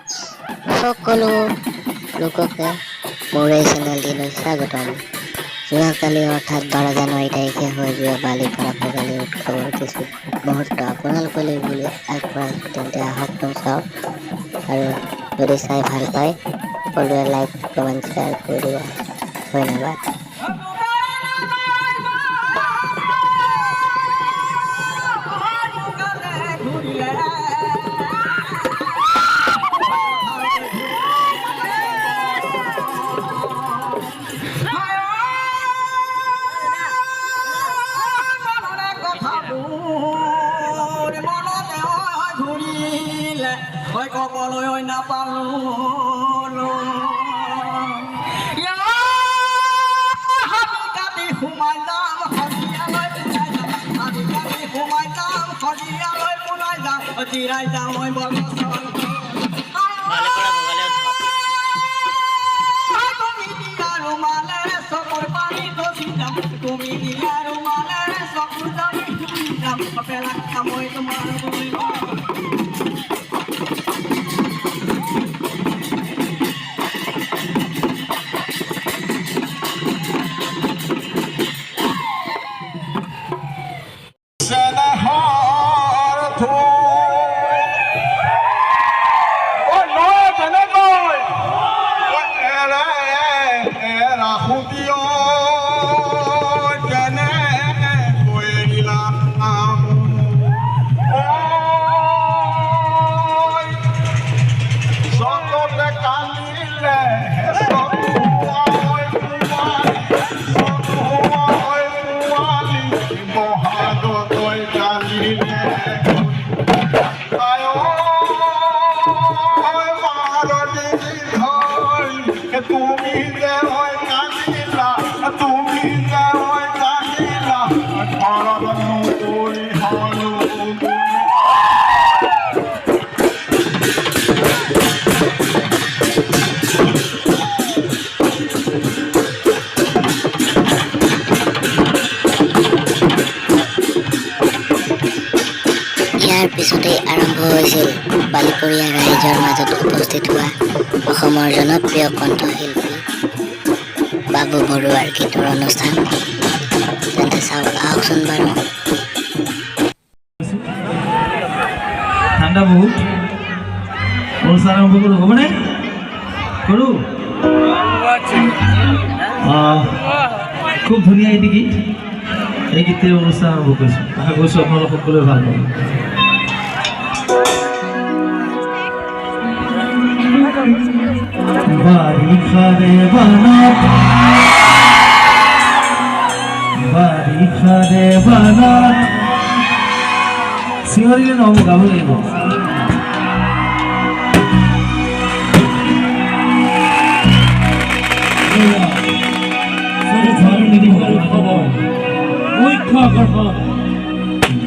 সকলো লোককে মোৰ এই চেনেলটিলৈ স্বাগতম। যোৱাকালি অৰ্থাৎ 12 জানুৱাৰী তাৰিখে হৈ যোৱা বালিপাৰা ভোগালী উৎসৱৰ কিছু মুহূৰ্ত আপোনালোকলৈ বুলি আগবঢ়াইছোঁ। তেন্তে আহক চাওক, আৰু যদি চাই ভাল পায় সকলোৱে লাইক কমেণ্ট শ্বেয়াৰ কৰি দিব। ধন্যবাদ। Ôi có bò lôi ôi na pa lu ya hadi kati humai nam hadi aloi punai da hadi kati humai nam hadi aloi punai da tirai da oi bol son Vale para vale তুমি দিয়ারো মানে সকল পানি দোষিলাম তুমি দিয়ারো মানে সকল পানি দোষিলাম পেলা কামই তোমার বলি ইয়াৰ পিছতেই আৰম্ভ হৈছিল বালিপৰীয়া ৰাইজৰ মাজত উপস্থিত হোৱা অসমৰ জনপ্ৰিয় কণ্ঠশিল্পী বাবু বৰুৱাৰ গীতৰ অনুষ্ঠান। তেন্তে চাওক, আহকচোন বাৰু। ঠাণ্ডা বহুত অনুষ্ঠান আৰম্ভ কৰোঁ, হ'বনে? কৰোঁ। খুব ধুনীয়া এটি গীত, এই গীতেৰে অনুষ্ঠান আৰম্ভ কৰিছোঁ। আশা কৰিছোঁ আপোনালোক সকলোৱে ভাল পাব। বাৰিষাৰে বানত চিঞৰিলে নহ'ব, গাব লাগিব।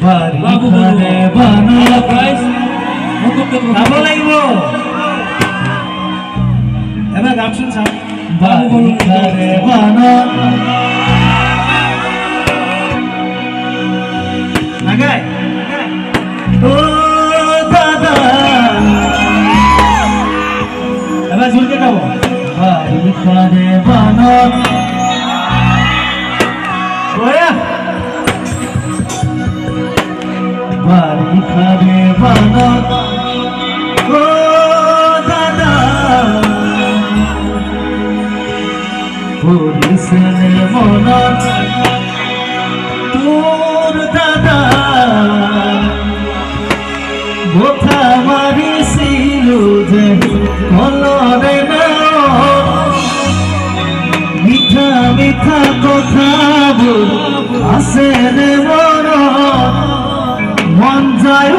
বাৰিষাৰে বানত গাব লাগিব। এবাৰ গাওকচোন চাওঁ। বাৰিষাৰে বানত নাগায় অ দাদা, এবাৰ জোৰকে গাব। বাৰিষাৰে বানত বাৰিষাৰে বানত অ দাদা, পৰিছেনে মনত তোৰ দাদা, কথা মাৰিছিলো যে মনৰে মিঠা মিঠা কথাবোৰ আছেনে মনত, মন যায়